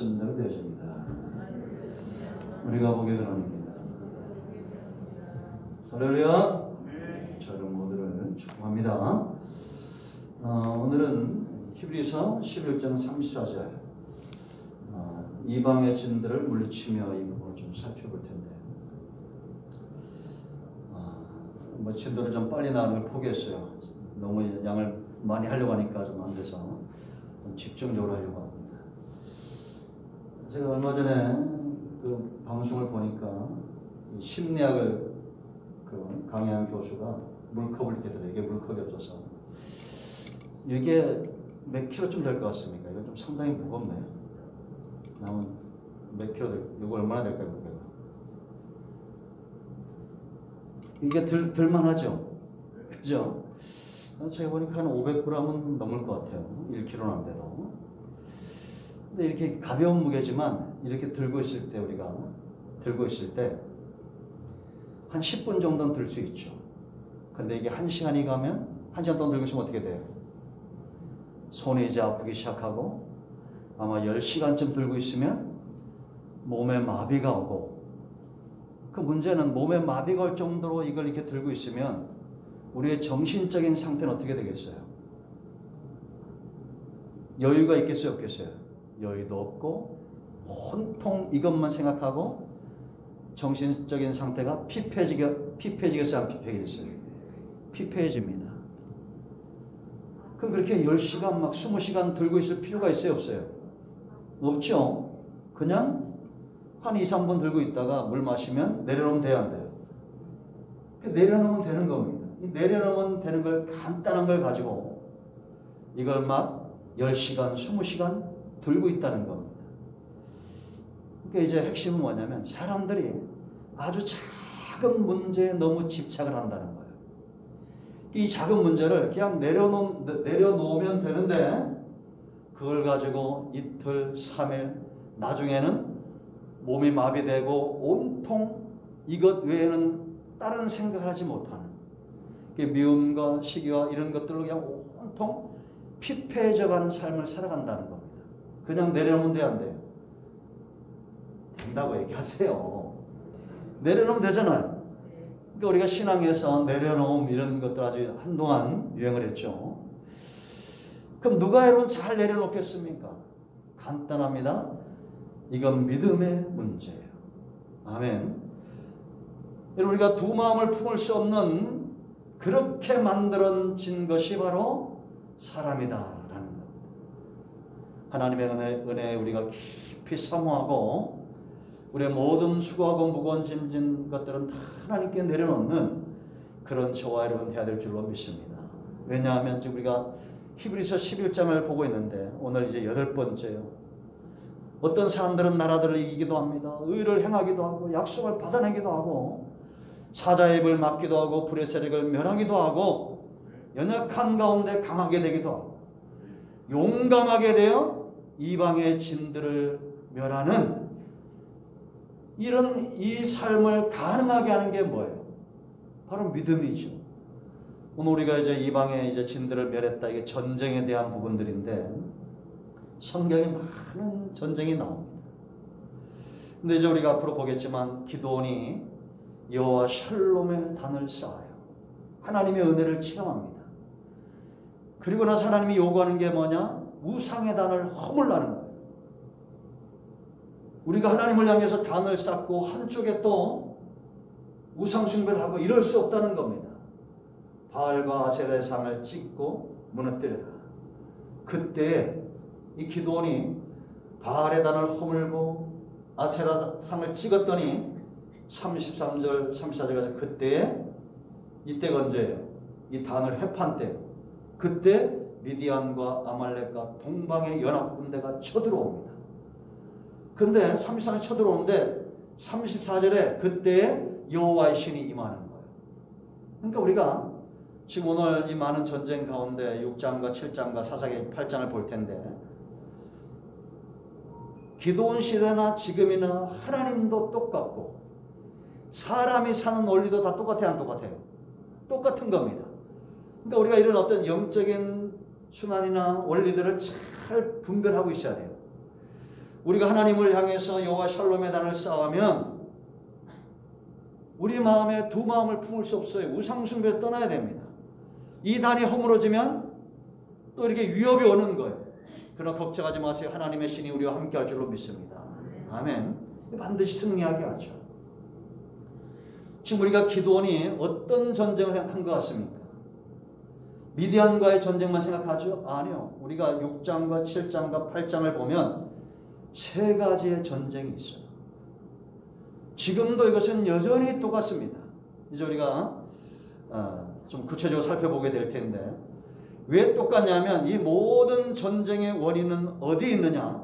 말씀 대로 되어집니다. 우리가 보게 되옵니다. 할렐루야. 저를 모두를 축복합니다. 오늘은 히브리서 11장 34절 이방의 진들을 물리치며 이 부분을 좀 살펴볼 텐데 진도를 좀 빨리 나가는 걸 포기했어요. 너무 양을 많이 하려고 하니까 좀 안 돼서 좀 집중적으로 하려고 합니다. 제가 얼마 전에 그 방송을 보니까 심리학을 강의한 교수가 물컵을 이렇게 들어요. 이게 물컵이 없어서 이게 몇 킬로쯤 될 것 같습니까? 이거 좀 상당히 무겁네요. 남은 몇 킬로 이거 얼마나 될까요? 이게 들만하죠? 그죠? 제가 보니까 한 500g은 넘을 것 같아요. 1kg는 안 돼도. 근데 이렇게 가벼운 무게지만 이렇게 들고 있을 때 우리가 들고 있을 때 한 10분 정도는 들 수 있죠. 근데 이게 1시간이 가면 1시간 동안 들고 있으면 어떻게 돼요? 손이 이제 아프기 시작하고 아마 10시간쯤 들고 있으면 몸에 마비가 오고 그 문제는 몸에 마비가 올 정도로 이걸 이렇게 들고 있으면 우리의 정신적인 상태는 어떻게 되겠어요? 여유가 있겠어요? 없겠어요? 여유도 없고 온통 이것만 생각하고 정신적인 상태가 피폐해지겠어요? 안 피폐해지겠어요? 피폐해집니다. 그럼 그렇게 10시간 막 20시간 들고 있을 필요가 있어요? 없어요? 없죠? 그냥 한 2, 3분 들고 있다가 물 마시면 내려놓으면 돼요? 안 돼요? 내려놓으면 되는 겁니다. 내려놓으면 되는 걸 간단한 걸 가지고 이걸 막 10시간, 20시간 들고 있다는 겁니다. 그러니까 이제 핵심은 뭐냐면 사람들이 아주 작은 문제에 너무 집착을 한다는 거예요. 이 작은 문제를 그냥 내려놓으면 되는데 그걸 가지고 이틀, 3일, 나중에는 몸이 마비되고 온통 이것 외에는 다른 생각을 하지 못하는 미움과 시기와 이런 것들로 그냥 온통 피폐해져가는 삶을 살아간다는 겁니다. 그냥 내려놓으면 돼요? 안 돼요? 된다고 얘기하세요. 내려놓으면 되잖아요. 그러니까 우리가 신앙에서 내려놓음 이런 것들 아주 한동안 유행을 했죠. 그럼 누가 여러분 잘 내려놓겠습니까? 간단합니다. 이건 믿음의 문제예요. 아멘. 여러분 우리가 두 마음을 품을 수 없는 그렇게 만들어진 것이 바로 사람이다라는 겁니다. 하나님의 은혜에 우리가 깊이 사모하고 우리의 모든 수고하고 무거운 짐진 것들은 다 하나님께 내려놓는 그런 저와 여러분 해야 될 줄로 믿습니다. 왜냐하면 지금 우리가 히브리서 11장을 보고 있는데 오늘 이제 8번째요. 어떤 사람들은 나라들을 이기기도 합니다. 의를 행하기도 하고 약속을 받아내기도 하고 사자의 입을 막기도 하고 불의 세력을 멸하기도 하고 연약한 가운데 강하게 되기도 하고 용감하게 되어 이방의 진들을 멸하는 이런 이 삶을 가능하게 하는 게 뭐예요? 바로 믿음이죠. 오늘 우리가 이제 이방의 이제 진들을 멸했다. 이게 전쟁에 대한 부분들인데 성경에 많은 전쟁이 나옵니다. 근데 이제 우리가 앞으로 보겠지만 기드온이 여호와 샬롬의 단을 쌓아요. 하나님의 은혜를 체험합니다. 그리고 나서 하나님이 요구하는 게 뭐냐? 우상의 단을 허물라는 거예요. 우리가 하나님을 향해서 단을 쌓고 한쪽에 또 우상 숭배를 하고 이럴 수 없다는 겁니다. 바알과 아세라의 상을 찍고 무너뜨려라. 그때 이 기드온이 바알의 단을 허물고 아세라 상을 찍었더니 33절, 34절까지 그때에 이때가 언제예요? 이 단을 회판 때. 그때 미디안과 아말렉과 동방의 연합군대가 쳐들어옵니다. 근데 33절에 쳐들어오는데 34절에 그때에 여호와의 신이 임하는 거예요. 그러니까 우리가 지금 오늘 이 많은 전쟁 가운데 6장과 7장과 사사기 8장을 볼 텐데 기드온 시대나 지금이나 하나님도 똑같고 사람이 사는 원리도 다 똑같아요? 안 똑같아요? 똑같은 겁니다. 그러니까 우리가 이런 어떤 영적인 순환이나 원리들을 잘 분별하고 있어야 돼요. 우리가 하나님을 향해서 여호와 샬롬의 단을 쌓으면 우리 마음에 두 마음을 품을 수 없어요. 우상숭배에서 떠나야 됩니다. 이 단이 허물어지면 또 이렇게 위협이 오는 거예요. 그러나 걱정하지 마세요. 하나님의 신이 우리와 함께 할 줄로 믿습니다. 아멘. 반드시 승리하게 하죠. 지금 우리가 기드온이 어떤 전쟁을 한 것 같습니까? 미디안과의 전쟁만 생각하죠? 아니요. 우리가 6장과 7장과 8장을 보면 세 가지의 전쟁이 있어요. 지금도 이것은 여전히 똑같습니다. 이제 우리가 좀 구체적으로 살펴보게 될 텐데 왜 똑같냐면 이 모든 전쟁의 원인은 어디에 있느냐?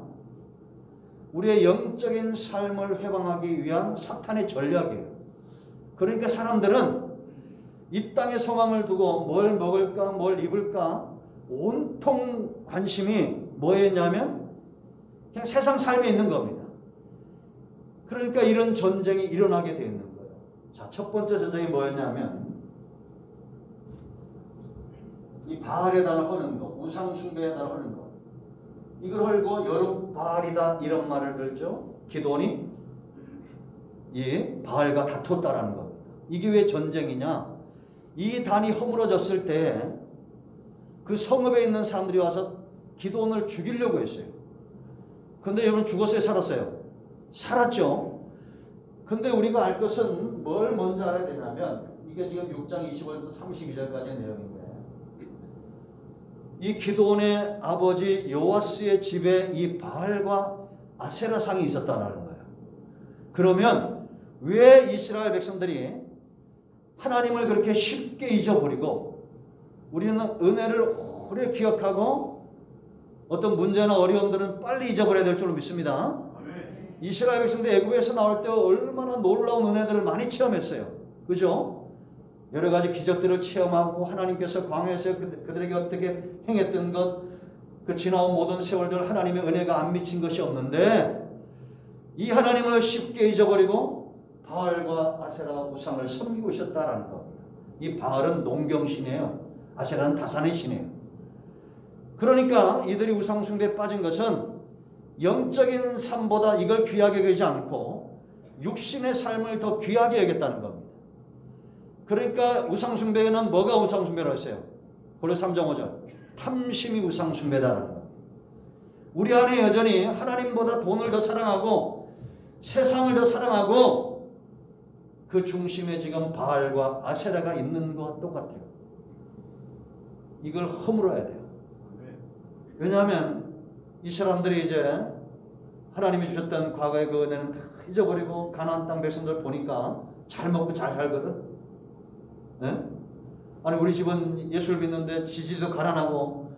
우리의 영적인 삶을 회방하기 위한 사탄의 전략이에요. 그러니까 사람들은 이 땅에 소망을 두고 뭘 먹을까 뭘 입을까 온통 관심이 뭐였냐면 그냥 세상 삶에 있는 겁니다. 그러니까 이런 전쟁이 일어나게 되는 거예요. 자, 첫 번째 전쟁이 뭐였냐면 이 바알의 단을 허는 거, 우상 숭배의 단을 허는 거. 이걸 헐고 여름 바알이다 이런 말을 들죠. 기드온이 이 바알과 다퉜다라는 겁니다. 이게 왜 전쟁이냐? 이 단이 허물어졌을 때 그 성읍에 있는 사람들이 와서 기드온을 죽이려고 했어요. 근데 여러분 죽었어요? 살았어요? 살았죠. 근데 우리가 알 것은 뭘 먼저 알아야 되냐면 이게 지금 6장 25절부터 32절까지의 내용인데 이 기드온의 아버지 요아스의 집에 이 바알과 아세라상이 있었다는 거예요. 그러면 왜 이스라엘 백성들이 하나님을 그렇게 쉽게 잊어버리고 우리는 은혜를 오래 기억하고 어떤 문제나 어려움들은 빨리 잊어버려야 될 줄로 믿습니다. 이스라엘 백성들 애굽에서 나올 때 얼마나 놀라운 은혜들을 많이 체험했어요. 그죠? 여러 가지 기적들을 체험하고 하나님께서 광야에서 그들에게 어떻게 행했던 것, 그 지나온 모든 세월들 하나님의 은혜가 안 미친 것이 없는데 이 하나님을 쉽게 잊어버리고 바알과 아세라 우상을 섬기고 있었다라는 겁니다. 이 바알은 농경신이에요. 아세라는 다산의 신이에요. 그러니까 이들이 우상 숭배에 빠진 것은 영적인 삶보다 이걸 귀하게 여기지 않고 육신의 삶을 더 귀하게 여겼다는 겁니다. 그러니까 우상숭배는 뭐가 우상숭배라고 했어요? 골로새 3장 5절 탐심이 우상숭배다라는 겁니다. 우리 안에 여전히 하나님보다 돈을 더 사랑하고 세상을 더 사랑하고 그 중심에 지금 바알과 아세라가 있는 것과 똑같아요. 이걸 허물어야 돼요. 왜냐하면 이 사람들이 이제 하나님이 주셨던 과거의 그 은혜는 다 잊어버리고 가나안 땅 백성들 보니까 잘 먹고 잘 살거든. 네? 아니 우리 집은 예수를 믿는데 지지도 가난하고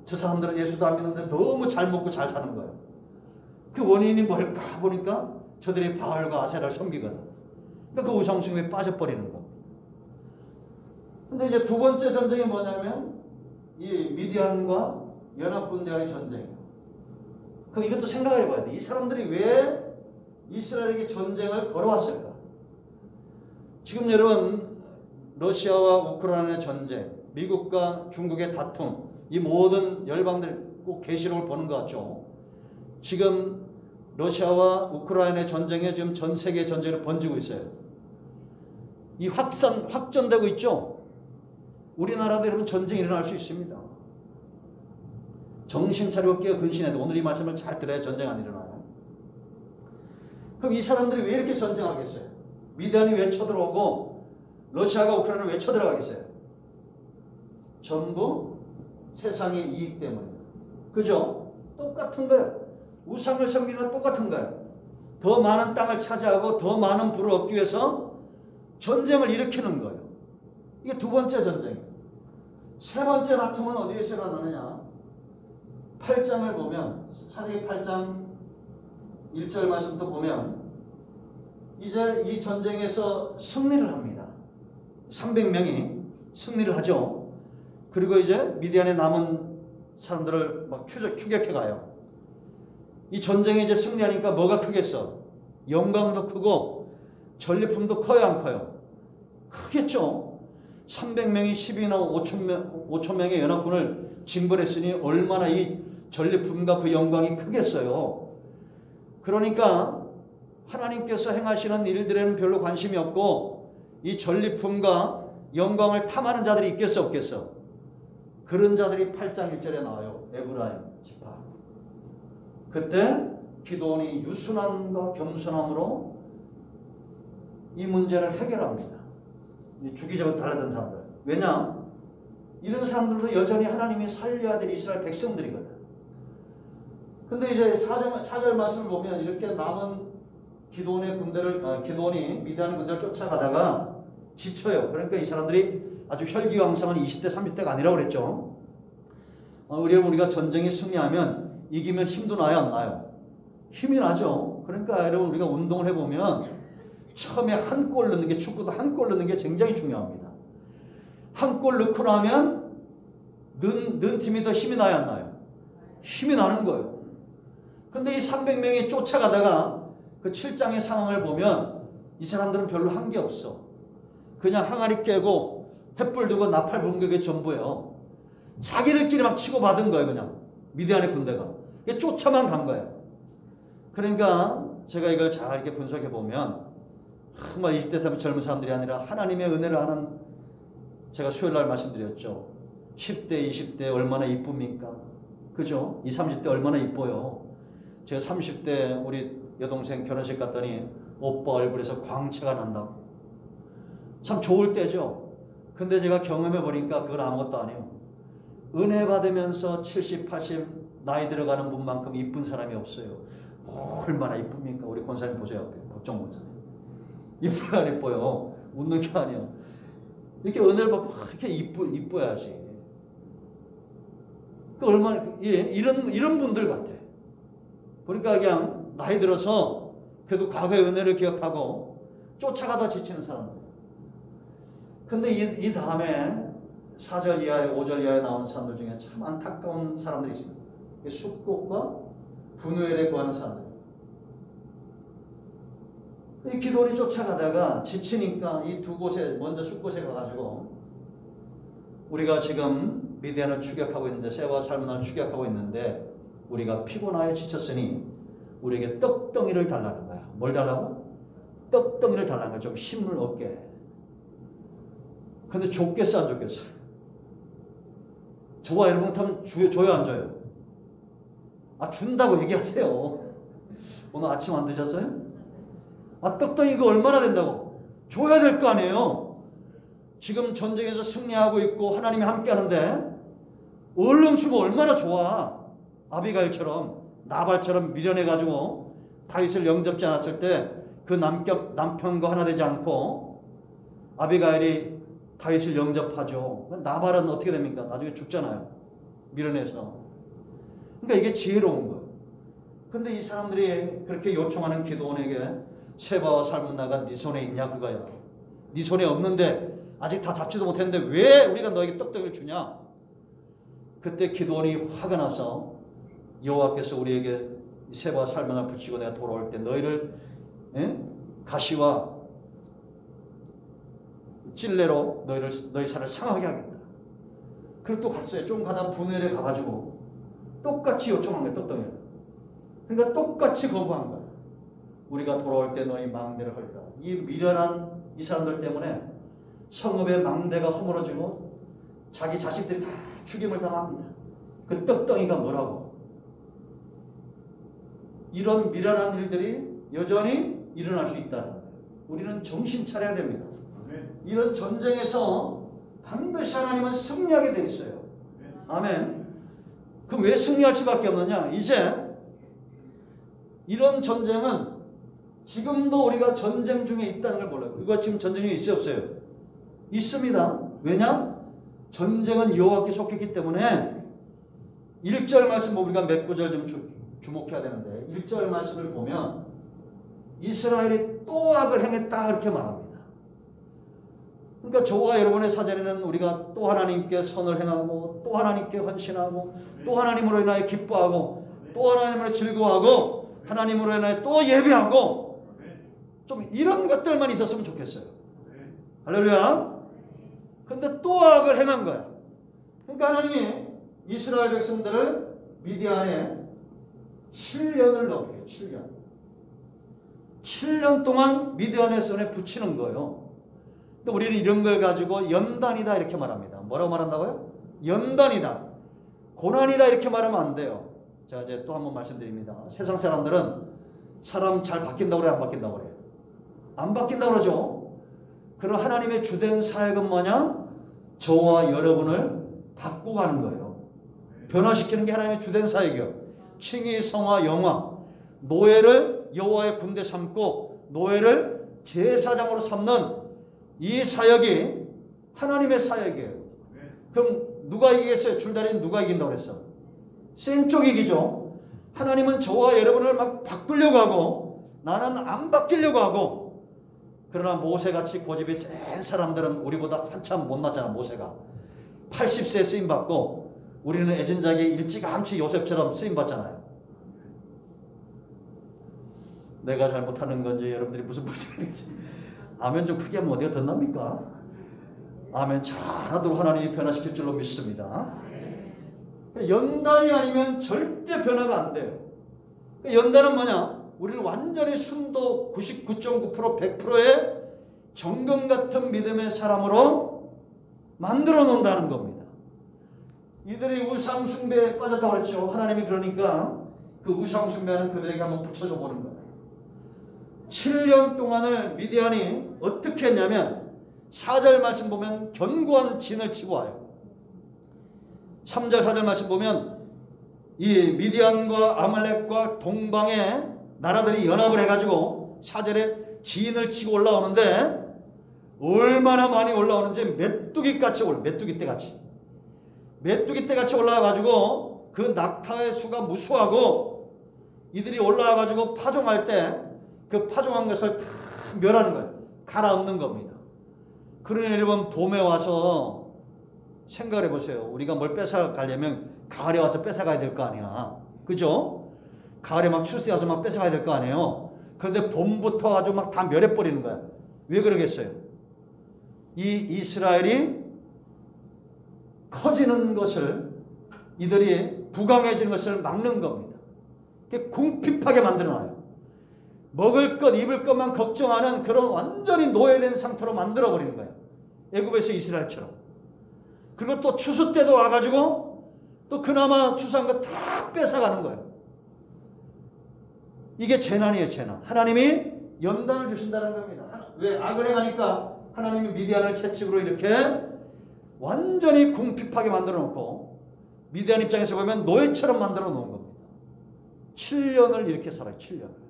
저 사람들은 예수도 안 믿는데 너무 잘 먹고 잘 사는 거예요. 그 원인이 뭘까 보니까 저들이 바알과 아세라를 섬기거든. 그러니까 그 우상숭배에 빠져버리는 겁니다. 근데 이제 두 번째 전쟁이 뭐냐면 이 미디안과 연합군대와의 전쟁이에요. 그럼 이것도 생각을 해봐야 돼. 이 사람들이 왜 이스라엘에게 전쟁을 걸어왔을까? 지금 여러분 러시아와 우크라이나의 전쟁, 미국과 중국의 다툼, 이 모든 열방들 꼭 계시록을 보는 것 같죠. 지금 러시아와 우크라이나의 전쟁에 지금 전 세계 전쟁으로 번지고 있어요. 이 확전되고 있죠. 우리나라도 여러분 전쟁이 일어날 수 있습니다. 정신 차리고 깨어 근신해도 오늘 이 말씀을 잘 들어야 전쟁 안 일어나요. 그럼 이 사람들이 왜 이렇게 전쟁하겠어요? 미디안이 왜 쳐들어오고 러시아가 우크라이나를 왜 쳐들어가겠어요? 전부 세상의 이익 때문에. 그죠? 똑같은 거예요. 우상을 섬기는 건 똑같은 거예요. 더 많은 땅을 차지하고 더 많은 부를 얻기 위해서 전쟁을 일으키는 거예요. 이게 두 번째 전쟁이에요. 세 번째 다툼은 어디에서 일어나느냐? 8장을 보면 사세기 8장 1절 말씀부터 보면 이제 이 전쟁에서 승리를 합니다. 300명이 승리를 하죠. 그리고 이제 미디안에 남은 사람들을 막 추격해 가요. 이 전쟁에 이제 승리하니까 뭐가 크겠어? 영광도 크고 전리품도 커요, 안 커요? 크겠죠. 300명이 12나 5천 명의 연합군을 징벌했으니 얼마나 이 전리품과 그 영광이 크겠어요. 그러니까 하나님께서 행하시는 일들에는 별로 관심이 없고 이 전리품과 영광을 탐하는 자들이 있겠어 없겠어? 그런 자들이 8장 1절에 나와요. 에브라임 지파. 그때 기드온이 유순함과 겸손함으로 이 문제를 해결합니다. 주기적으로 달라든 사람들. 왜냐? 이런 사람들도 여전히 하나님이 살려야 될 이스라엘 백성들이거든. 근데 이제 4절 말씀을 보면 이렇게 남은 기드온이 미디안 군대를 쫓아가다가 지쳐요. 그러니까 이 사람들이 아주 혈기왕성한 20대, 30대가 아니라고 그랬죠. 우리가 전쟁에 승리하면 이기면 힘도 나요, 안 나요? 힘이 나죠. 그러니까 여러분 우리가 운동을 해보면 처음에 한 골 넣는 게 축구도 한 골 넣는 게 굉장히 중요합니다. 한 골 넣고 나면 넣은 팀이 더 힘이 나요, 안 나요? 힘이 나는 거예요. 근데 이 300명이 쫓아가다가 그 7장의 상황을 보면 이 사람들은 별로 한 게 없어. 그냥 항아리 깨고 횃불 두고 나팔 부는 게 전부예요. 자기들끼리 막 치고받은 거예요. 그냥 미디안의 군대가. 쫓아만 간 거예요. 그러니까 제가 이걸 잘 이렇게 분석해 보면 정말 20대, 30대 젊은 사람들이 아니라 하나님의 은혜를 아는, 제가 수요일 날 말씀드렸죠. 10대, 20대 얼마나 이쁩니까? 그죠? 20, 30대 얼마나 이뻐요. 제가 30대 우리 여동생 결혼식 갔더니 오빠 얼굴에서 광채가 난다고. 참 좋을 때죠. 근데 제가 경험해 보니까 그건 아무것도 아니에요. 은혜 받으면서 70, 80 나이 들어가는 분만큼 이쁜 사람이 없어요. 얼마나 이쁩니까? 우리 권사님 보세요. 박정 권사님. 이뻐야 안 이뻐요. 웃는 게 아니에요. 이렇게 은혜를 받고 이렇게 이뻐야지. 얼마나 이런 분들 같아. 그러니까 그냥 나이 들어서 그래도 과거의 은혜를 기억하고 쫓아가다 지치는 사람들. 근데 이 다음에 4절 이하에 5절 이하에 나오는 사람들 중에 참 안타까운 사람들이 있습니다. 숙곡과 분우엘에 구하는 사람들. 이 기드온이 쫓아가다가 지치니까 이 두 곳에 먼저 숫곳에 가가지고 우리가 지금 미디안을 추격하고 있는데 세바와 살문나를 추격하고 있는데 우리가 피곤하여 지쳤으니 우리에게 떡덩이를 달라는 거야. 뭘 달라고? 떡덩이를 달라는 거야. 좀 힘을 얻게. 근데 줬겠어 안 줬겠어? 저와 여러분 타면 줘요 안 줘요? 준다고 얘기하세요. 오늘 아침 안 드셨어요? 떡덩이 이거 얼마나 된다고? 줘야 될 거 아니에요. 지금 전쟁에서 승리하고 있고 하나님이 함께 하는데 얼른 주고 얼마나 좋아. 아비가일처럼 나발처럼 미련해가지고 다윗을 영접지 않았을 때 그 남편과 하나 되지 않고 아비가일이 다윗을 영접하죠. 나발은 어떻게 됩니까? 나중에 죽잖아요. 미련해서. 그러니까 이게 지혜로운 거예요. 근데 이 사람들이 그렇게 요청하는 기드온에게 세바와 살문나가 네 손에 있냐 그거야. 네 손에 없는데 아직 다 잡지도 못했는데 왜 우리가 너에게 떡덩이를 주냐? 그때 기드온이 화가 나서 여호와께서 우리에게 세바와 살문나를 붙이고 내가 돌아올 때 너희를 가시와 찔레로 너희 살을 상하게 하겠다. 그리고 또 갔어요. 좀 가다 분우엘에 가가지고 똑같이 요청한 거예요. 떡덩이를. 그러니까 똑같이 거부한 거예요. 우리가 돌아올 때 너희 망대를 헐까. 이 미련한 이 사람들 때문에 성읍의 망대가 허물어지고 자기 자식들이 다 죽임을 당합니다. 그 떡덩이가 뭐라고? 이런 미련한 일들이 여전히 일어날 수 있다는 거예요. 우리는 정신 차려야 됩니다. 이런 전쟁에서 반드시 하나님은 승리하게 되어 있어요. 아멘. 그럼 왜 승리할 수밖에 없느냐? 이제 이런 전쟁은 지금도 우리가 전쟁 중에 있다는 걸 몰라요. 이거 지금 전쟁 중에 있어요, 없어요? 있습니다. 왜냐? 전쟁은 여호와께 속했기 때문에 1절 말씀 우리가 몇 구절 좀 주목해야 되는데 1절 말씀을 보면 이스라엘이 또 악을 행했다 이렇게 말합니다. 그러니까 저와 여러분의 사전에는 우리가 또 하나님께 선을 행하고 또 하나님께 헌신하고 또 하나님으로 인하여 기뻐하고 또 하나님으로 즐거워하고 하나님으로 인하여 또 예배하고 좀 이런 것들만 있었으면 좋겠어요. 할렐루야. 근데 또 악을 행한 거야. 그러니까 하나님이 이스라엘 백성들을 미디안에 7년을 넣게 7년. 7년 동안 미디안의 손에 붙이는 거예요. 근데 우리는 이런 걸 가지고 연단이다 이렇게 말합니다. 뭐라고 말한다고요? 연단이다. 고난이다 이렇게 말하면 안 돼요. 자, 이제 또 한 번 말씀드립니다. 세상 사람들은 사람 잘 바뀐다고 그래요? 안 바뀐다고 그래요? 안 바뀐다고 그러죠. 그럼 하나님의 주된 사역은 뭐냐? 저와 여러분을 바꾸고 가는 거예요. 변화시키는 게 하나님의 주된 사역이요. 칭의, 성화, 영화. 노예를 여호와의 군대 삼고 노예를 제사장으로 삼는 이 사역이 하나님의 사역이에요. 그럼 누가 이기겠어요? 줄다리는 누가 이긴다고 그랬어? 센 쪽이 이기죠. 하나님은 저와 여러분을 막 바꾸려고 하고 나는 안 바뀌려고 하고, 그러나 모세같이 고집이 센 사람들은 우리보다 한참 못났잖아. 모세가 80세에 쓰임받고 우리는 애진작에 일찌감치 요셉처럼 쓰임받잖아요. 내가 잘못하는 건지 여러분들이 무슨 말씀인지 아멘 좀 크게 하면 어디가 덧납니까? 아멘 잘하도록 하나님이 변화시킬 줄로 믿습니다. 연단이 아니면 절대 변화가 안 돼요. 연단은 뭐냐? 우리를 완전히 순도 99.9% 100%의 정금 같은 믿음의 사람으로 만들어 놓는다는 겁니다. 이들이 우상 숭배에 빠졌다고 했죠. 하나님이 그러니까 그 우상 숭배는 그들에게 한번 붙여줘 보는 거예요. 7년 동안을 미디안이 어떻게 했냐면 4절 말씀 보면 견고한 진을 치고 와요. 3절 4절 말씀 보면 이 미디안과 아말렉과 동방의 나라들이 연합을 해가지고 4절에 진을 치고 올라오는데 얼마나 많이 올라오는지 메뚜기 떼같이 올라와가지고 그 낙타의 수가 무수하고 이들이 올라와가지고 파종할 때 그 파종한 것을 다 멸하는 거예요. 갈아엎는 겁니다. 그러니 여러분 봄에 와서 생각을 해보세요. 우리가 뭘 뺏어가려면 가을에 와서 뺏어가야 될 거 아니야. 그죠? 가을에 막 추수해 와서 막 뺏어가야 될 거 아니에요. 그런데 봄부터 아주 막 다 멸해버리는 거야. 왜 그러겠어요? 이 이스라엘이 커지는 것을, 이들이 부강해지는 것을 막는 겁니다. 궁핍하게 만들어놔요. 먹을 것, 입을 것만 걱정하는 그런 완전히 노예된 상태로 만들어버리는 거예요. 애굽에서 이스라엘처럼. 그리고 또 추수 때도 와가지고 또 그나마 추수한 거 다 뺏어가는 거예요. 이게 재난이에요, 재난. 하나님이 연단을 주신다는 겁니다. 왜? 악을 행하니까 하나님이 미디안을 채찍으로 이렇게 완전히 궁핍하게 만들어 놓고 미디안 입장에서 보면 노예처럼 만들어 놓은 겁니다. 7년을 이렇게 살아요. 7년을.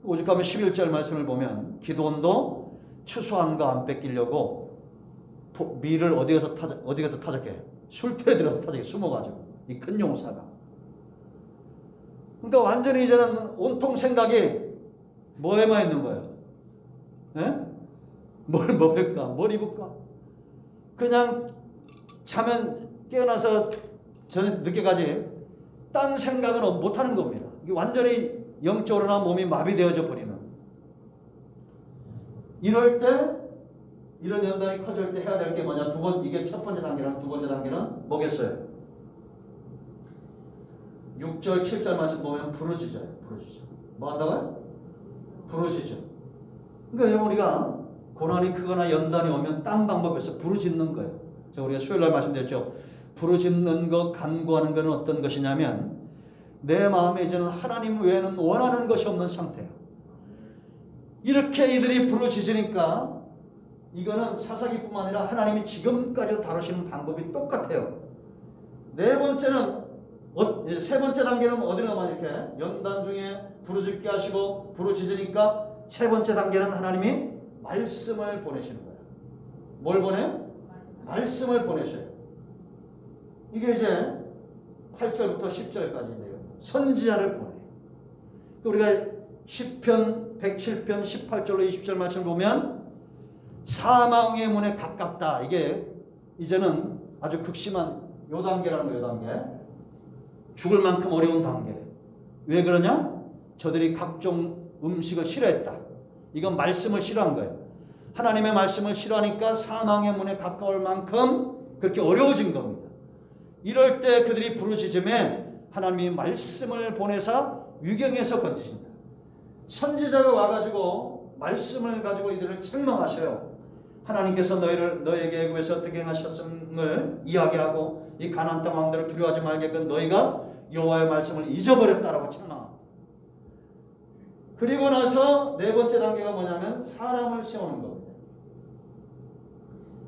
오죽하면 11절 말씀을 보면 기드온도 추수한 거 안 뺏기려고 밀을 어디 가서 타적해? 술틀에 들어서 타적해. 숨어가지고 이 큰 용사가. 그러니까 완전히 이제는 온통 생각이 뭐에만 있는 거예요? 예? 뭘 먹을까? 뭘 입을까? 그냥 자면 깨어나서 저녁 늦게까지 딴 생각은 못하는 겁니다. 이게 완전히 영적으로나 몸이 마비되어져 버리는. 이럴 때 이런 연단이 커질 때 해야 될 게 뭐냐? 이게 첫 번째 단계랑 두 번째 단계는 뭐겠어요? 6절 7절 말씀 보면 부르짖어요. 뭐 한다고요? 부르짖어. 그러니까 여러분 우리가 고난이 크거나 연단이 오면 딴 방법에서 부르짖는 거예요. 우리가 수요일날 말씀드렸죠. 부르짖는 것, 간구하는 것은 어떤 것이냐면 내 마음에 이제는 하나님 외에는 원하는 것이 없는 상태예요. 이렇게 이들이 부르짖으니까 이거는 사사기뿐만 아니라 하나님이 지금까지 다루시는 방법이 똑같아요. 네 번째는 세 번째 단계는 어디로 가면 이렇게 연단 중에 부르짖게 하시고 부르짖으니까 세 번째 단계는 하나님이 말씀을 보내시는 거예요. 뭘 보내요? 말씀을 보내셔요. 이게 이제 8절부터 10절까지인데요. 선지자를 보내요. 우리가 시편 107편 18절로 20절 말씀을 보면 사망의 문에 가깝다. 이게 이제는 아주 극심한 요 단계라는 거예요. 요 단계. 죽을 만큼 어려운 단계. 왜 그러냐? 저들이 각종 음식을 싫어했다. 이건 말씀을 싫어한 거예요. 하나님의 말씀을 싫어하니까 사망의 문에 가까울 만큼 그렇게 어려워진 겁니다. 이럴 때 그들이 부르짖음에 하나님이 말씀을 보내사 위경에서 건지신다. 선지자가 와가지고 말씀을 가지고 이들을 책망하셔요. 하나님께서 너에게 애굽에서 어떻게 행하셨음을 이야기하고 이 가나안 땅 왕들을 두려워하지 말게끔 너희가 여호와의 말씀을 잊어버렸다라고 책망합니다. 그리고 나서 네 번째 단계가 뭐냐면 사람을 세우는 겁니다.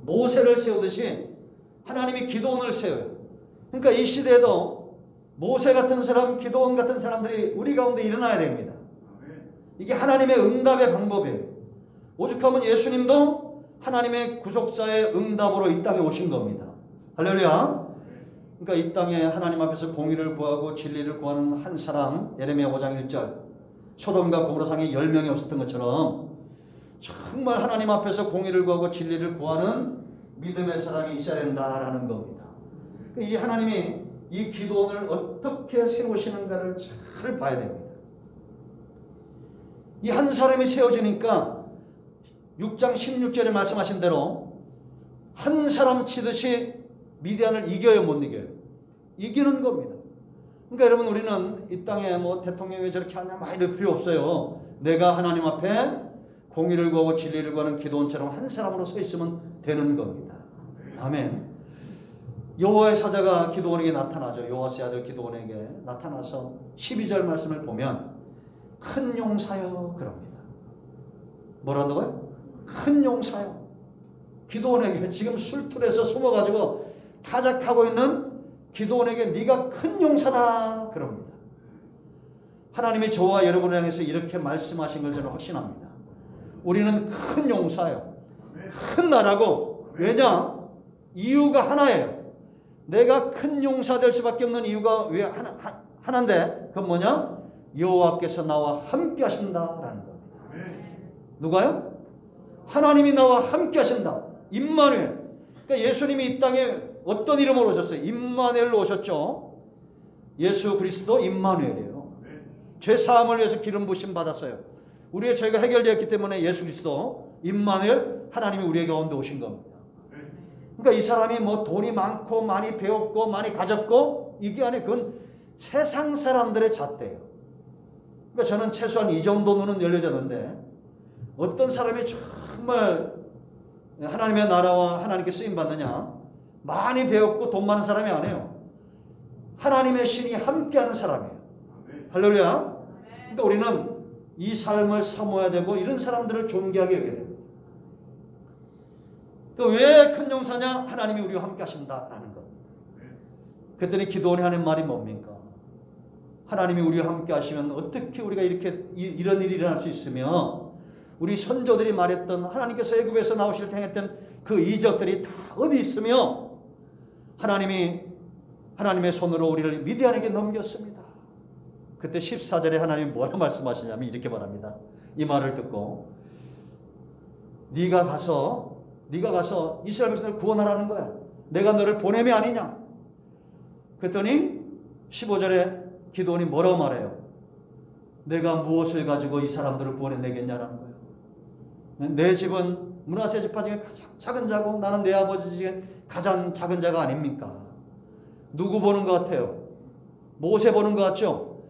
모세를 세우듯이 하나님이 기도원을 세워요. 그러니까 이 시대에도 모세 같은 사람, 기도원 같은 사람들이 우리 가운데 일어나야 됩니다. 이게 하나님의 응답의 방법이에요. 오죽하면 예수님도 하나님의 구속자의 응답으로 이 땅에 오신 겁니다. 할렐루야. 그러니까 이 땅에 하나님 앞에서 공의를 구하고 진리를 구하는 한 사람, 예레미야 5장 1절, 소돔과 고모라상에 10명이 없었던 것처럼 정말 하나님 앞에서 공의를 구하고 진리를 구하는 믿음의 사람이 있어야 된다라는 겁니다. 이 하나님이 이 기도원을 어떻게 세우시는가를 잘 봐야 됩니다. 이 한 사람이 세워지니까 6장 16절에 말씀하신 대로 한 사람 치듯이 미디안을 이겨요, 못 이겨요? 이기는 겁니다. 그러니까 여러분, 우리는 이 땅에 뭐 대통령이 왜 저렇게 하냐 막 이럴 필요 없어요. 내가 하나님 앞에 공의를 구하고 진리를 구하는 기도원처럼 한 사람으로 서 있으면 되는 겁니다. 아멘. 여호와의 사자가 기도원에게 나타나죠. 여호와의 아들 기도원에게 나타나서 12절 말씀을 보면 큰 용사여 그럽니다. 뭐라고요? 큰 용사여. 기도원에게 지금 술틀에서 숨어가지고 타작하고 있는 기도원에게 네가 큰 용사다 그럽니다. 하나님이 저와 여러분을 향해서 이렇게 말씀하신 걸 저는 확신합니다. 우리는 큰 용사예요. 큰 나라고. 왜냐? 이유가 하나예요. 내가 큰 용사 될 수밖에 없는 이유가 왜 하나인데 그건 뭐냐? 여호와께서 나와 함께 하신다라는 겁니다. 누가요? 하나님이 나와 함께 하신다. 임마누엘. 그러니까 예수님이 이 땅에 어떤 이름으로 오셨어요? 임마누엘로 오셨죠. 예수 그리스도 임마누엘이에요. 죄사함을 위해서 기름 부심 받았어요. 우리의 죄가 해결되었기 때문에 예수 그리스도 임마누엘, 하나님이 우리의 가운데 오신 겁니다. 그러니까 이 사람이 뭐 돈이 많고 많이 배웠고 많이 가졌고 이게 아니에요. 그건 세상 사람들의 잣대예요. 그러니까 저는 최소한 이 정도 눈은 열려졌는데 어떤 사람이 정말 하나님의 나라와 하나님께 쓰임받느냐? 많이 배웠고 돈 많은 사람이 아니에요. 하나님의 신이 함께하는 사람이에요. 할렐루야. 그러니까 우리는 이 삶을 사모해야 되고 이런 사람들을 존귀하게 여겨야 됩니다. 왜 큰 용사냐? 하나님이 우리와 함께 하신다라는 것. 그랬더니 기도원이 하는 말이 뭡니까? 하나님이 우리와 함께 하시면 어떻게 우리가 이런 일이 일어날 수 있으며 우리 선조들이 말했던 하나님께서 애굽에서 나오실 때 행했던 그 이적들이 다 어디 있으며 하나님이 하나님의 손으로 우리를 미디안에게 넘겼습니다. 그때 14절에 하나님이 뭐라 말씀하시냐면 이렇게 말합니다. 이 말을 듣고 네가 가서 이스라엘 백성을 구원하라는 거야. 내가 너를 보냄이 아니냐. 그랬더니 15절에 기도원이 뭐라고 말해요? 내가 무엇을 가지고 이 사람들을 구원해내겠냐라는 거예요. 내 집은 므낫세 지파 중에 가장 작은 자고 나는 내 아버지 중에 가장 작은 자가 아닙니까? 누구 보는 것 같아요? 모세 보는 것 같죠?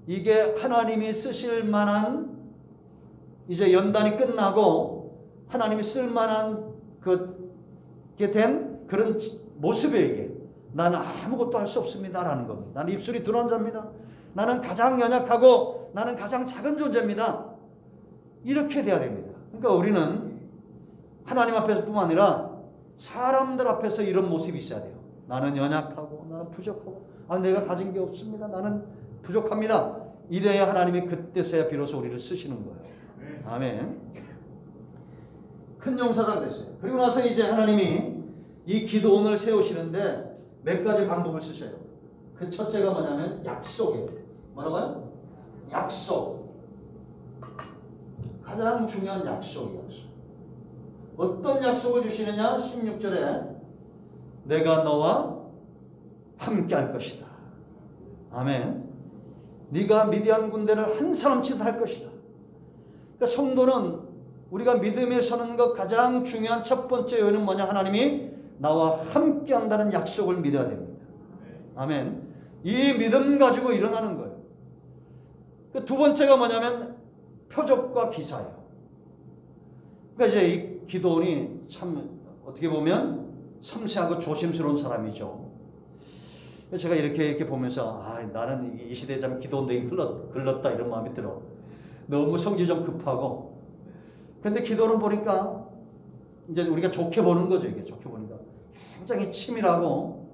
이게 하나님이 쓰실 만한 이제 연단이 끝나고 하나님이 쓸 만한 그게 된 그런 모습이에요. 이게 나는 아무것도 할 수 없습니다라는 겁니다. 나는 입술이 둔한 자입니다. 나는 가장 연약하고 나는 가장 작은 존재입니다. 이렇게 돼야 됩니다. 그러니까 우리는 하나님 앞에서뿐만 아니라 사람들 앞에서 이런 모습이 있어야 돼요. 나는 연약하고 나는 부족하고 내가 가진 게 없습니다. 나는 부족합니다. 이래야 하나님이 그때서야 비로소 우리를 쓰시는 거예요. 아멘. 큰 용사다 그랬어요. 그리고 나서 이제 하나님이 이 기도원을 세우시는데 몇 가지 방법을 쓰셔요. 그 첫째가 뭐냐면 약속이에요. 뭐라고요? 약속. 가장 중요한 약속이에요. 어떤 약속을 주시느냐? 16절에 내가 너와 함께 할 것이다. 아멘. 네가 미디안 군대를 한 사람치도 할 것이다. 그러니까 성도는 우리가 믿음에 서는 것 가장 중요한 첫 번째 요인은 뭐냐? 하나님이 나와 함께 한다는 약속을 믿어야 됩니다. 아멘. 이 믿음 가지고 일어나는 거예요. 그 두 번째가 뭐냐면 표적과 기사예요. 그러니까 이제 이 기도원이 참 어떻게 보면 섬세하고 조심스러운 사람이죠. 제가 이렇게 보면서 나는 이 시대에 참 기도원들이 글렀다 이런 마음이 들어. 너무 성질 좀 급하고. 근데 기도는 보니까 이제 우리가 좋게 보는 거죠. 이게 좋게 보니까 굉장히 치밀하고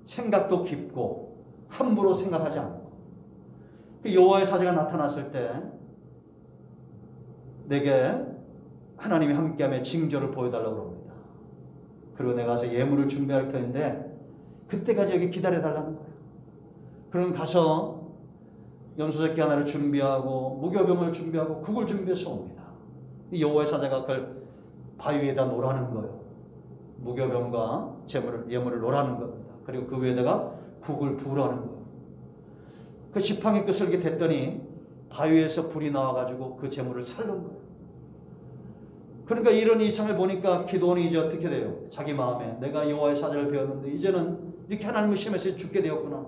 생각도 깊고 함부로 생각하지 않고. 그 여호와의 사자가 나타났을 때 내게 하나님이 함께하며 징조를 보여달라고 합니다. 그리고 내가 가서 예물을 준비할 터인데 그때까지 여기 기다려달라는 거예요. 그럼 가서 염소새끼 하나를 준비하고 무교병을 준비하고 국을 준비해서 옵니다. 이 여호와의 사자가 그걸 바위에다 놓으라는 거예요. 무교병과 예물을 놓으라는 겁니다. 그리고 그 위에다가 국을 부으라는 거예요. 그 지팡이 끝을 이렇게 댔더니 바위에서 불이 나와가지고 그 제물을 살른 거예요. 그러니까 이런 이상을 보니까 기도원이 이제 어떻게 돼요? 자기 마음에 내가 여호와의 사자를 배웠는데 이제는 이렇게 하나님을 시험해서 죽게 되었구나.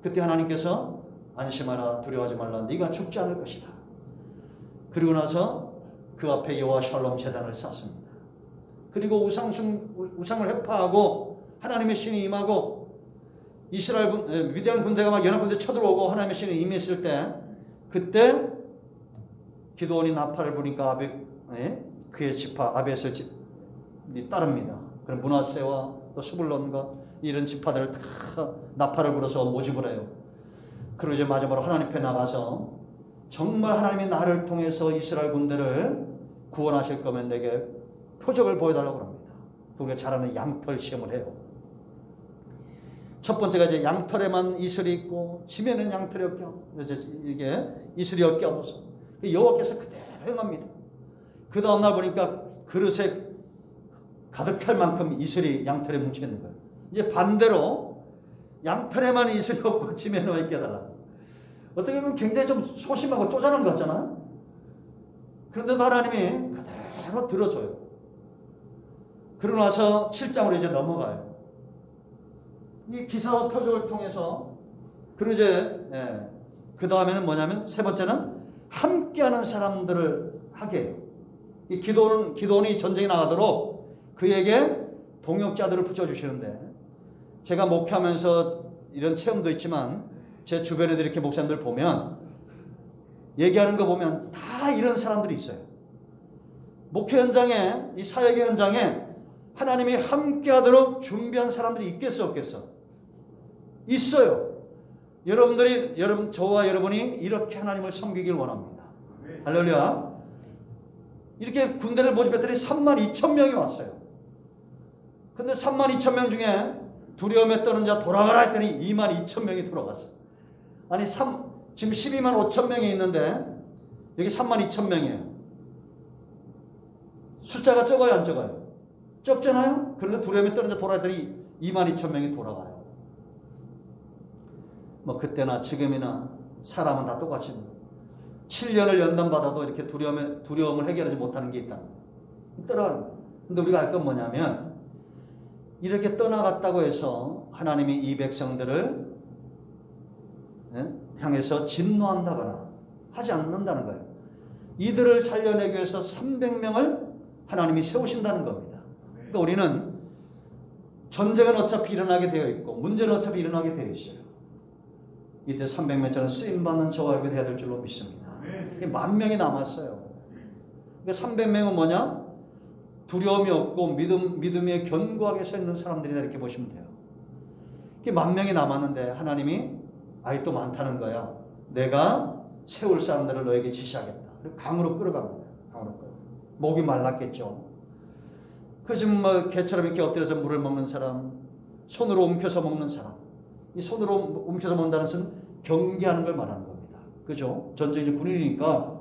그때 하나님께서 안심하라 두려워하지 말라 네가 죽지 않을 것이다. 그리고 나서 그 앞에 여호와 샬롬 제단을 쌓습니다. 그리고 우상을 회파하고 하나님의 신이 임하고 미디안 군대가 막 연합군대 쳐들어오고 하나님의 신이 임했을 때 그때 기도원이 나팔을 부니까 그의 지파 아벳을 따릅니다. 그럼 므낫세와 또 스불론과 이런 지파들을 다 나팔을 불어서 모집을 해요. 그리고 이제 마지막으로 하나님 앞에 나가서 정말 하나님이 나를 통해서 이스라엘 군대를 구원하실 거면 내게 표적을 보여달라고 합니다. 우리가 잘 아는 양털 시험을 해요. 첫 번째가 이제 양털에만 이슬이 있고 지면은 양털이 없게 이게 이슬이 없게 하고서 여호와께서 그대로 행합니다. 그 다음날 보니까 그릇에 가득할 만큼 이슬이 양털에 뭉쳐 있는 거예요. 이제 반대로 양털에만 이슬이 없고 지면은 있게 해달라. 어떻게 보면 굉장히 좀 소심하고 쪼잔한 것 같잖아요. 그런데 하나님이 그대로 들어줘요. 그러고 나서 7장으로 이제 넘어가요. 이 기사와 표적을 통해서 그리고 이제 그 다음에는 뭐냐면 세 번째는 함께하는 사람들을 하게 해요. 이 기도원이 전쟁에 나가도록 그에게 동역자들을 붙여주시는데 제가 목회하면서 이런 체험도 있지만 제 주변에 이렇게 목사님들 보면 얘기하는 거 보면 다 이런 사람들이 있어요. 목회 현장에 이 사역의 현장에 하나님이 함께하도록 준비한 사람들이 있겠어 없겠어? 있어요. 저와 여러분이 이렇게 하나님을 섬기길 원합니다. 할렐루야. 이렇게 군대를 모집했더니 32,000명이 왔어요. 근데 32,000명 중에 두려움에 떠는 자 돌아가라 했더니 22,000명이 돌아갔어요. 아니 지금 125,000명이 있는데 여기 32,000명이에요. 숫자가 적어요 안 적어요? 적잖아요? 그런데 두려움에 떠는 자 돌아갔더니 22,000명이 돌아가요. 뭐 그때나 지금이나 사람은 다 똑같습니다. 7년을 연단받아도 이렇게 두려움을 해결하지 못하는 게 있다. 떠나가는 거예요. 근데 우리가 알 건 뭐냐면 이렇게 떠나갔다고 해서 하나님이 이 백성들을 향해서 진노한다거나 하지 않는다는 거예요. 이들을 살려내기 위해서 300명을 하나님이 세우신다는 겁니다. 그러니까 우리는 전쟁은 어차피 일어나게 되어 있고 문제는 어차피 일어나게 되어 있어요. 이때 300명처럼 쓰임받는 저와 여러분이 해야 될 줄로 믿습니다. 10,000명이 남았어요. 그러니까 300명은 뭐냐? 두려움이 없고 믿음에 견고하게 서 있는 사람들이다 이렇게 보시면 돼요. 10,000명이 남았는데 하나님이 아직도 많다는 거야. 내가 세울 사람들을 너에게 지시하겠다. 강으로 끌어간 거예요. 강으로 끌어. 목이 말랐겠죠. 그 지금 뭐 개처럼 이렇게 엎드려서 물을 먹는 사람, 손으로 움켜서 먹는 사람. 이 손으로 움켜서 먹는다는 것은 경계하는 걸 말하는 겁니다. 그죠? 전쟁이 군인이니까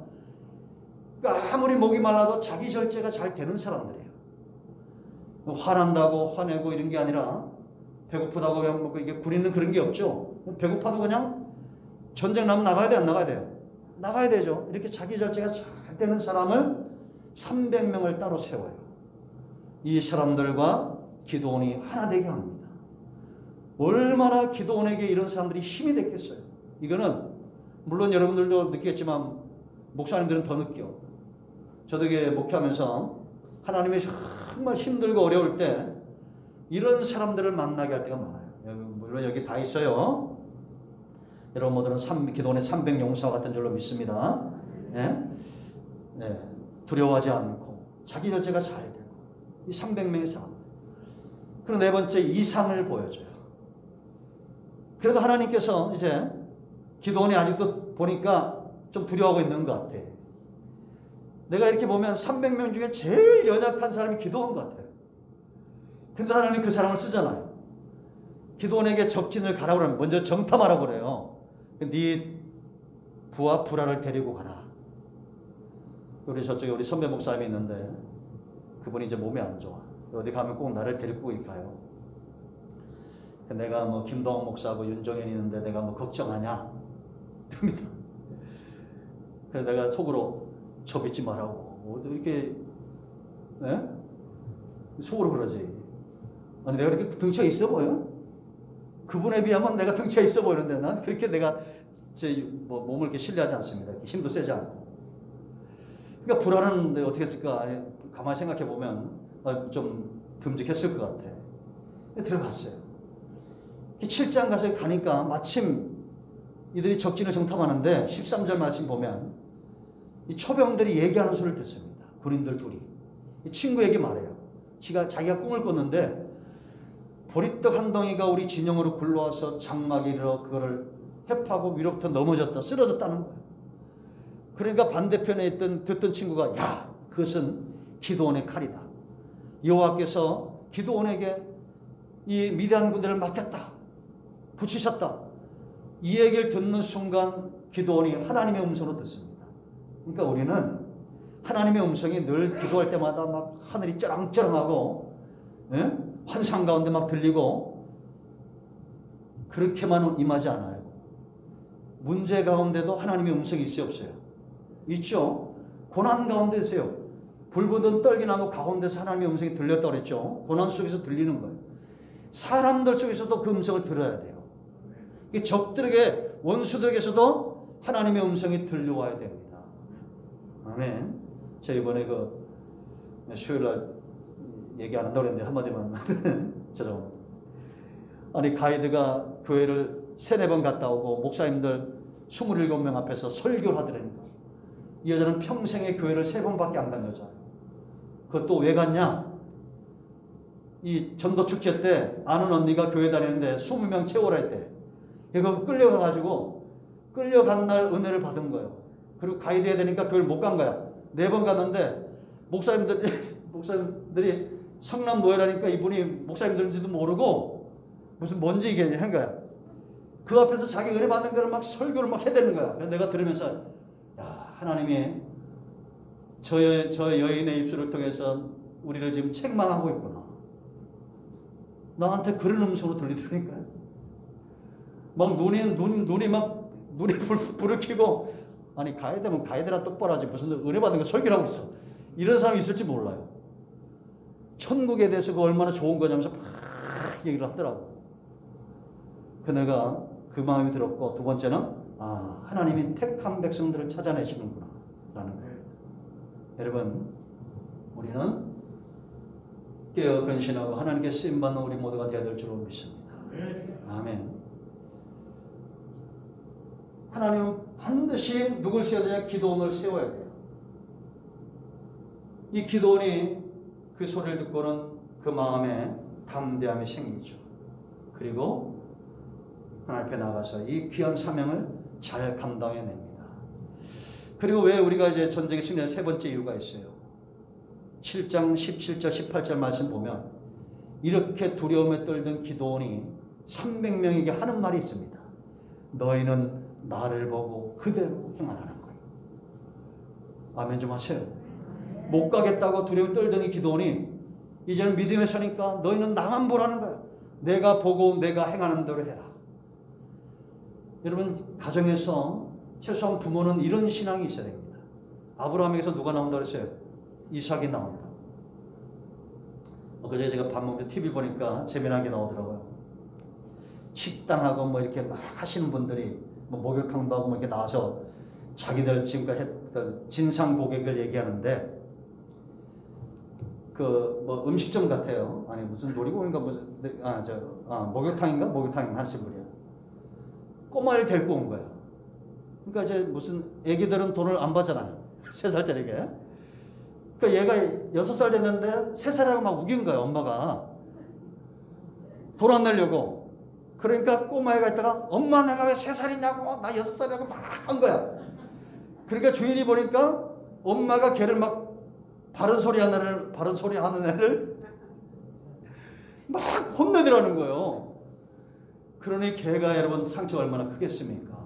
그러니까 아무리 목이 말라도 자기 절제가 잘 되는 사람들이에요. 화난다고 화내고 이런 게 아니라 배고프다고 그냥 먹고 이게 군인은 그런 게 없죠. 배고파도 그냥 전쟁 나면 나가야 돼, 안 나가야 돼요? 나가야 되죠. 이렇게 자기 절제가 잘 되는 사람을 300명을 따로 세워요. 이 사람들과 기도원이 하나 되게 합니다. 얼마나 기도원에게 이런 사람들이 힘이 됐겠어요. 이거는 물론 여러분들도 느끼겠지만 목사님들은 더 느껴. 저도 이게 목회하면서 하나님이 정말 힘들고 어려울 때 이런 사람들을 만나게 할 때가 많아요. 물론 여기 다 있어요. 여러분 모두는 기도원의 300용사 같은 줄로 믿습니다. 네? 네. 두려워하지 않고 자기 결제가 잘 되고 이 300명의 사람. 그리고 네 번째 이상을 보여줘요. 그래도 하나님께서 이제 기도원이 아직도 보니까 좀 두려워하고 있는 것 같아. 내가 이렇게 보면 300명 중에 제일 연약한 사람이 기도원 같아요. 근데 하나님이 그 사람을 쓰잖아요. 기도원에게 적진을 가라고 그러면 먼저 정탐하라고 그래요. 네 부하 불화를 데리고 가라. 우리 저쪽에 우리 선배 목사님이 있는데 그분이 이제 몸이 안 좋아. 어디 가면 꼭 나를 데리고 가요. 내가 뭐 김동욱 목사하고 윤정현이 있는데 내가 뭐 걱정하냐? 그럽니다. 그래서 내가 속으로 저 믿지 말라고. 이렇게 네? 속으로 그러지. 아니 내가 이렇게 등치가 있어 보여? 그분에 비하면 내가 등치가 있어 보이는데 난 그렇게 내가 제 몸을 이렇게 신뢰하지 않습니다. 힘도 세지 않고. 그러니까 불안한데 어떻게 했을까? 가만히 생각해 보면 좀 듬직했을 것 같아. 들어갔어요. 7장 가서 가니까 마침 이들이 적진을 정탐하는데 13절 말씀 보면 이 초병들이 얘기하는 소리를 듣습니다. 군인들 둘이. 이 친구에게 말해요. 자기가 꿈을 꿨는데 보리떡 한 덩이가 우리 진영으로 굴러와서 장막에 이르러 그거를 해파고 위로부터 넘어졌다. 쓰러졌다는 거예요. 그러니까 반대편에 듣던 친구가 야 그것은 기도원의 칼이다. 여호와께서 기도원에게 이 미디안 군대를 맡겼다. 붙이셨다. 이 얘기를 듣는 순간 기도원이 하나님의 음성으로 듣습니다. 그러니까 우리는 하나님의 음성이 늘 기도할 때마다 막 하늘이 쩌랑쩌랑하고 예? 환상 가운데 막 들리고 그렇게만 임하지 않아요. 문제 가운데도 하나님의 음성이 있어요 없어요? 있죠. 고난 가운데 있어요. 불보던 떨기나무 가운데서 하나님의 음성이 들렸다고 그랬죠. 고난 속에서 들리는 거예요. 사람들 속에서도 그 음성을 들어야 돼요. 적들에게 원수들에게서도 하나님의 음성이 들려와야 됩니다. 아멘. 제가 이번에 수요일날 얘기 안 한다고 했는데 한마디만 죄송합니다. 아니 가이드가 교회를 3-4번 갔다 오고 목사님들 27명 앞에서 설교를 하더라니까. 이 여자는 평생에 교회를 3번밖에 안 간 여자예요. 그것도 왜 갔냐? 이 전도축제 때 아는 언니가 교회 다니는데 20명 채워라 했대. 그거 끌려간 날 은혜를 받은 거예요. 그리고 가이드 해야 되니까 교회를 못 간 거야. 4번 갔는데 목사님들이 성남 노예라니까 이분이 목사님들인지도 모르고 무슨 뭔지 얘기하냐 한 거야. 그 앞에서 자기 은혜 받는 거를 막 설교를 막 해대는 거야. 그래서 내가 들으면서 야 하나님이 저 여인의 입술을 통해서 우리를 지금 책망하고 있구나. 나한테 그런 음성으로 들리더라니까요. 막 눈이 막 불을 켜고 아니 가이드면 가이드라 똑바로 하지 무슨 은혜 받는 거 설교를 하고 있어. 이런 사람이 있을지 몰라요. 천국에 대해서 그 얼마나 좋은 거냐면서 막 얘기를 하더라고. 내가 그 마음이 들었고 두 번째는 하나님이 택한 백성들을 찾아내시는구나 라는 거예요. 여러분 우리는 깨어 근신하고 하나님께 쓰임받는 우리 모두가 되어야 될 줄로 믿습니다. 아멘. 하나님은 반드시 누굴 세워야 되냐? 기도원을 세워야 돼요. 이 기도원이 그 소리를 듣고는 그 마음에 담대함이 생기죠. 그리고 하나님 앞에 나가서 이 귀한 사명을 잘 감당해냅니다. 그리고 왜 우리가 이제 전쟁에 승리한 3번째 이유가 있어요. 7장 17절 18절 말씀 보면 이렇게 두려움에 떨던 기도원이 300명에게 하는 말이 있습니다. 너희는 나를 보고 그대로 행하라는 거예요. 아멘 좀 하세요. 못 가겠다고 두려움에 떨던 이 기도원이 이제는 믿음에 서니까 너희는 나만 보라는 거예요. 내가 보고 내가 행하는 대로 해라. 여러분 가정에서 최소한 부모는 이런 신앙이 있어야 됩니다. 아브라함에게서 누가 나온다고 했어요? 이삭이 나온다. 그제 제가 밥 먹으면서 TV 보니까 재미나게 나오더라고요. 식당하고 뭐 이렇게 막 하시는 분들이 뭐 목욕탕도 하고 뭐 이렇게 나와서 자기들 지금까지 어떤 진상 고객을 얘기하는데 그 뭐 음식점 같아요. 아니 무슨 놀이공원인가 무슨 목욕탕인가 하신 분이야. 꼬마를 데리고 온 거야. 그러니까 이제 무슨 애기들은 돈을 안 받잖아요. 3살짜리게. 그러니까 얘가 6살 됐는데 3살이라고 막 우긴 거야, 엄마가. 돈 안 내려고. 그러니까 꼬마애가 있다가 엄마 내가 왜 3살이냐고 나 6살이라고 막 한 거야. 그러니까 주인이 보니까 엄마가 걔를 막 바른 소리 하는 애를 막 혼내더라는 거예요. 그러니 걔가 여러분 상처가 얼마나 크겠습니까?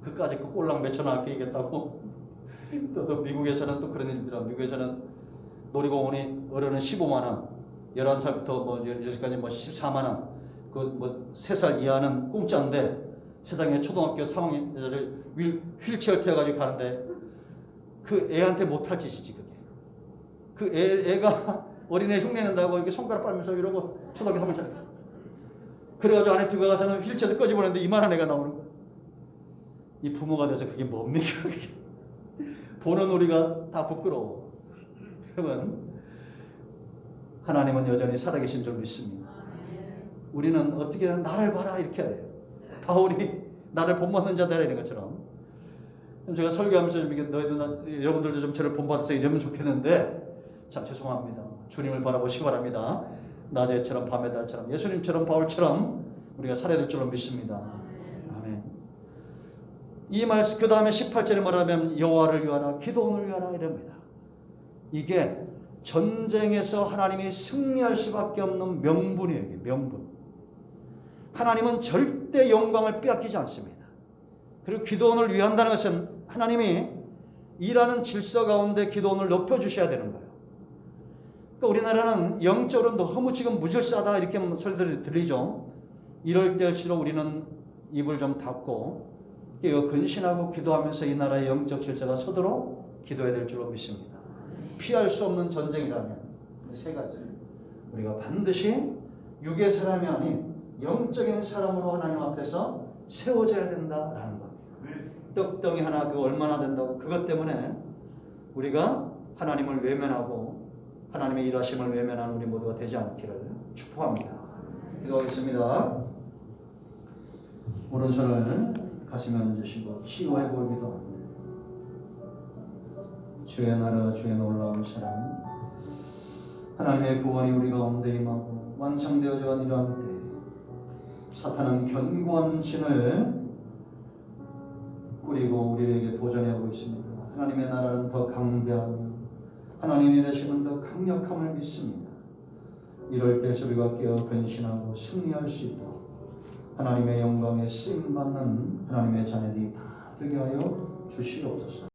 그까짓 그 꼴랑 몇천원 아끼겠다고. 또 미국에서는 또 그런 일들아. 미국에서는 놀이공원이 어른은 15만원, 11살부터 뭐 10까지 뭐 14만원, 그 뭐 3살 이하는 공짜인데 세상에 초등학교 3학년을 휠체어 태워가지고 가는데 그 애한테 못할 짓이지 그게. 그 애가 어린애 흉내낸다고 이렇게 손가락 빨면서 이러고 초등학교 3학년짜리. 그래가지고 안에 들어가서는 휠체어에서 꺼집어냈는데 이만한 애가 나오는 거야. 이 부모가 돼서 그게 뭡니까? 그게. 보는 우리가 다 부끄러워. 여러분, 하나님은 여전히 살아계신 줄 믿습니다. 우리는 어떻게 나를 봐라 이렇게 해요. 바울이 나를 본받는 자들아 이런 것처럼. 제가 설교하면서 여러분들도 좀 저를 본받아서 이러면 좋겠는데 참 죄송합니다. 주님을 바라보시기 바랍니다. 낮에처럼 밤의 달처럼 예수님처럼 바울처럼 우리가 살아야 될 줄로 믿습니다. 아멘. 이 말씀 그 다음에 18절에 말하면 여호와를 위하라 기도원을 위하라 이럽니다. 이게 전쟁에서 하나님이 승리할 수밖에 없는 명분이에요. 이게 명분. 하나님은 절대 영광을 빼앗기지 않습니다. 그리고 기도원을 위한다는 것은 하나님이 일하는 질서 가운데 기도원을 높여주셔야 되는 거예요. 그러니까 우리나라는 영적으로 너무 지금 무질서하다 이렇게 소리들이 들리죠. 이럴 때일수록 우리는 입을 좀 닫고 근신하고 기도하면서 이 나라의 영적 질서가 서도록 기도해야 될 줄로 믿습니다. 피할 수 없는 전쟁이라면 세 가지 우리가 반드시 육의 사람이 아닌 영적인 사람으로 하나님 앞에서 세워져야 된다라는 겁니다. 떡덩이 하나 그거 얼마나 된다고 그것 때문에 우리가 하나님을 외면하고 하나님의 일하심을 외면하는 우리 모두가 되지 않기를 축복합니다. 기도하겠습니다. 오른손을 가슴에 얹으시고 치유해 보기도 합니다. 주의 나라 주의 놀라운 사랑 하나님의 구원이 우리 가운데 임하고 완성되어져 간 이러한 때 사탄은 견고한 진을 꾸리고 우리에게 도전해오고 있습니다. 하나님의 나라는 더 강대하며 하나님의 일하심은 더 강력함을 믿습니다. 이럴 때 우리가 깨어 근신하고 승리할 수 있도록 하나님의 영광에 쓰임받는 하나님의 자녀들이 다 되게 하여 주시옵소서.